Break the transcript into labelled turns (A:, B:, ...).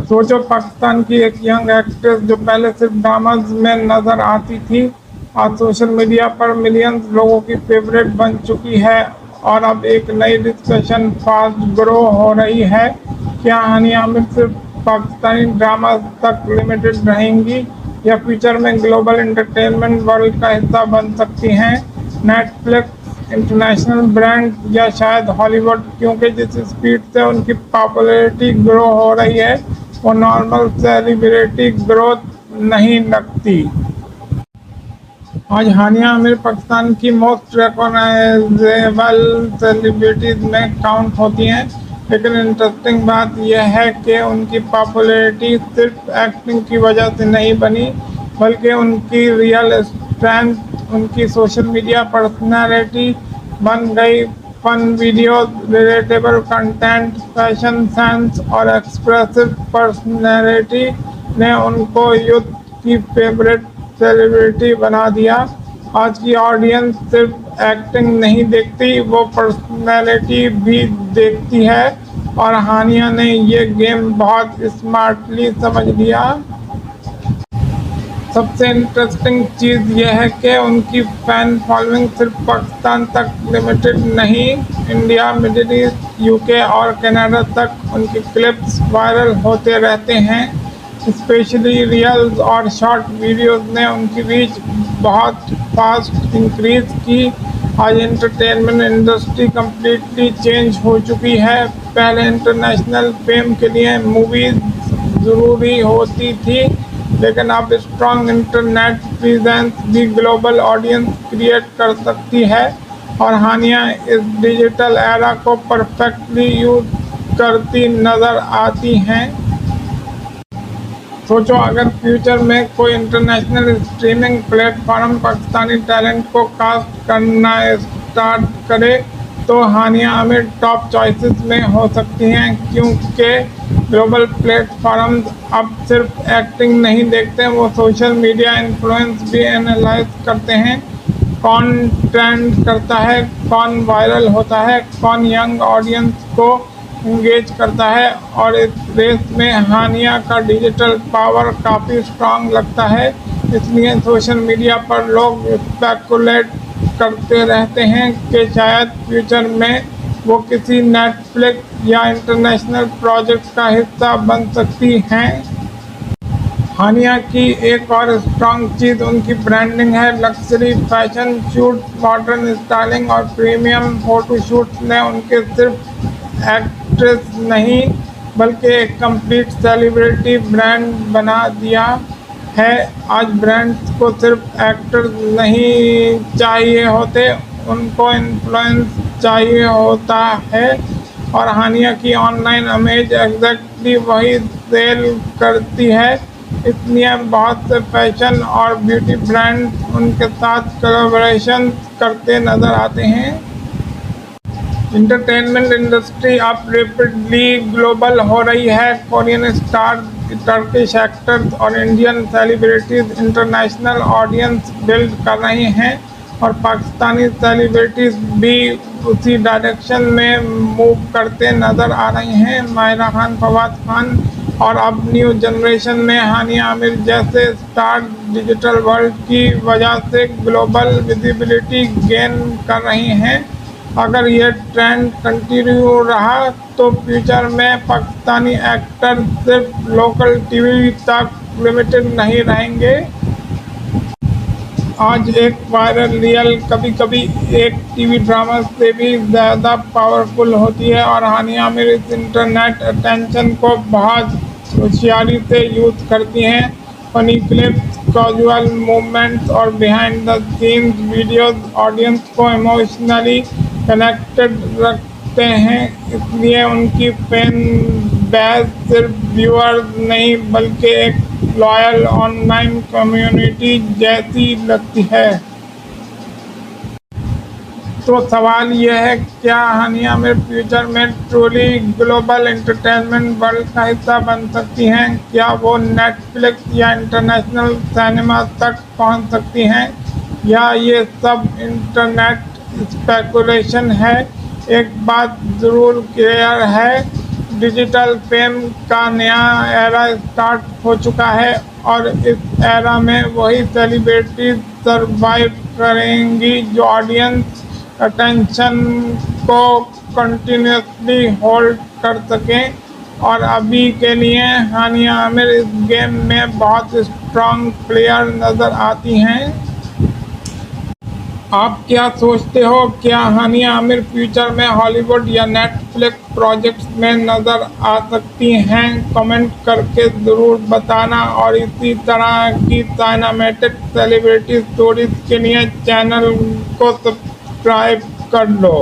A: सोचो, पाकिस्तान की एक यंग एक्ट्रेस जो पहले सिर्फ ड्रामाज में नजर आती थी, आज सोशल मीडिया पर मिलियंस लोगों की फेवरेट बन चुकी है। और अब एक नई डिस्कशन फास्ट ग्रो हो रही है। क्या हानिया आमिर सिर्फ पाकिस्तानी ड्रामा तक लिमिटेड रहेंगी या फ्यूचर में ग्लोबल एंटरटेनमेंट वर्ल्ड का हिस्सा बन सकती हैं? नेटफ्लिक्स, इंटरनेशनल ब्रांड या शायद हॉलीवुड, क्योंकि जिस स्पीड से उनकी पॉपुलैरिटी ग्रो हो रही है वो नॉर्मल सेलिब्रिटी ग्रोथ नहीं लगती। आज हानिया आमिर पाकिस्तान की मोस्ट रिकॉग्नाइजेबल सेलिब्रिटीज में काउंट होती हैं, लेकिन इंटरेस्टिंग बात यह है कि उनकी पॉपुलैरिटी सिर्फ एक्टिंग की वजह से नहीं बनी, बल्कि उनकी रियल स्ट्रेंथ, उनकी सोशल मीडिया पर्सनैलिटी बन गई। Fun videos, relatable content, fashion sense और एक्सप्रेसिव पर्सनैलिटी ने उनको यूथ की फेवरेट सेलिब्रिटी बना दिया। आज की ऑडियंस सिर्फ एक्टिंग नहीं देखती, वो पर्सनैलिटी भी देखती है, और हानिया ने ये गेम बहुत स्मार्टली समझ लिया। सबसे इंटरेस्टिंग चीज़ यह है कि उनकी फ़ैन फॉलोइंग सिर्फ पाकिस्तान तक लिमिटेड नहीं, इंडिया, मिडिल ईस्ट, यूके और कनाडा तक उनके क्लिप्स वायरल होते रहते हैं। स्पेशली रील्स और शॉर्ट वीडियोस ने उनकी रीच बहुत फास्ट इंक्रीज की। आज एंटरटेनमेंट इंडस्ट्री कम्प्लीटली चेंज हो चुकी है। पहले इंटरनेशनल फेम के लिए मूवीज ज़रूरी होती थी, लेकिन अब स्ट्रॉन्ग इंटरनेट प्रेजेंस भी ग्लोबल ऑडियंस क्रिएट कर सकती है, और हानिया इस डिजिटल एरा को परफेक्टली यूज करती नज़र आती हैं। सोचो, अगर फ्यूचर में कोई international streaming platform Pakistani talent को कास्ट करना स्टार्ट करे, तो हानिया आमिर टॉप चॉइसेस में हो सकती हैं, क्योंकि ग्लोबल प्लेटफॉर्म्स अब सिर्फ एक्टिंग नहीं देखते, वो सोशल मीडिया इन्फ्लुएंस भी एनालाइज करते हैं। कौन ट्रेंड करता है, कौन वायरल होता है, कौन यंग ऑडियंस को इंगेज करता है, और इस रेस में हानिया का डिजिटल पावर काफ़ी स्ट्रांग लगता है। इसलिए सोशल मीडिया पर लोग स्पेकुलेट करते रहते हैं कि शायद फ्यूचर में वो किसी नेटफ्लिक्स या इंटरनेशनल प्रोजेक्ट का हिस्सा बन सकती हैं। हानिया की एक और स्ट्रांग चीज़ उनकी ब्रांडिंग है। Luxury fashion shoot, modern styling और प्रीमियम फोटोशूट्स ने उनके सिर्फ एक्ट्रेस नहीं बल्कि एक कंप्लीट सेलिब्रिटी ब्रांड बना दिया है। आज ब्रांड्स को सिर्फ एक्टर्स नहीं चाहिए होते, उनको इन्फ्लुएंस चाहिए होता है, और हानिया की ऑनलाइन इमेज एग्जैक्टली वही सेल करती है। इसलिए बहुत से फैशन और ब्यूटी ब्रांड उनके साथ कोलैबोरेशन करते नज़र आते हैं। इंटरटेनमेंट इंडस्ट्री अब रैपिडली ग्लोबल हो रही है। कोरियन स्टार, टर्किश एक्टर्स और Indian celebrities international audience build कर रही हैं, और पाकिस्तानी सेलिब्रिटीज़ भी उसी डायरेक्शन में मूव करते नज़र आ रही हैं। माहिरा खान, फवाद खान और अब न्यू जनरेशन में हानिया आमिर जैसे स्टार डिजिटल वर्ल्ड की वजह से ग्लोबल विजिबिलिटी गेन कर रही हैं। अगर ये ट्रेंड कंटिन्यू रहा तो फ्यूचर में पाकिस्तानी एक्टर सिर्फ लोकल टीवी तक लिमिटेड नहीं रहेंगे। आज एक वायरल रील कभी कभी एक टीवी ड्रामा से भी ज़्यादा पावरफुल होती है, और हानिया आमिर इस इंटरनेट अटेंशन को बहुत होशियारी से यूज़ करती हैं। फनी क्लिप्स, कैजुअल मूवमेंट्स और behind the scenes videos audience को इमोशनली कनेक्टेड रखते हैं। इसलिए उनकी फैन बेस सिर्फ व्यूअर्स नहीं बल्कि एक लॉयल ऑनलाइन कम्युनिटी जैसी लगती है। तो सवाल यह है, क्या हानिया आमिर फ्यूचर में ट्रूली ग्लोबल एंटरटेनमेंट वर्ल्ड का हिस्सा बन सकती हैं? क्या वो नेटफ्लिक्स या इंटरनेशनल सिनेमा तक पहुंच सकती हैं, या ये सब इंटरनेट स्पेकुलेशन है? एक बात ज़रूर क्लियर है, डिजिटल फेम का नया एरा स्टार्ट हो चुका है और इस एरा में वही सेलिब्रिटीज सरवाइव करेंगी जो ऑडियंस अटेंशन को कंटिन्यूसली होल्ड कर सकें। और अभी के लिए हानिया आमिर इस गेम में बहुत स्ट्रांग प्लेयर नज़र आती हैं। आप क्या सोचते हो, क्या हानिया आमिर फ्यूचर में हॉलीवुड या नेटफ्लिक्स प्रोजेक्ट्स में नज़र आ सकती हैं? कमेंट करके ज़रूर बताना और इसी तरह की सिनेमैटिक सेलिब्रिटी स्टोरीज के लिए चैनल को सब्सक्राइब कर लो।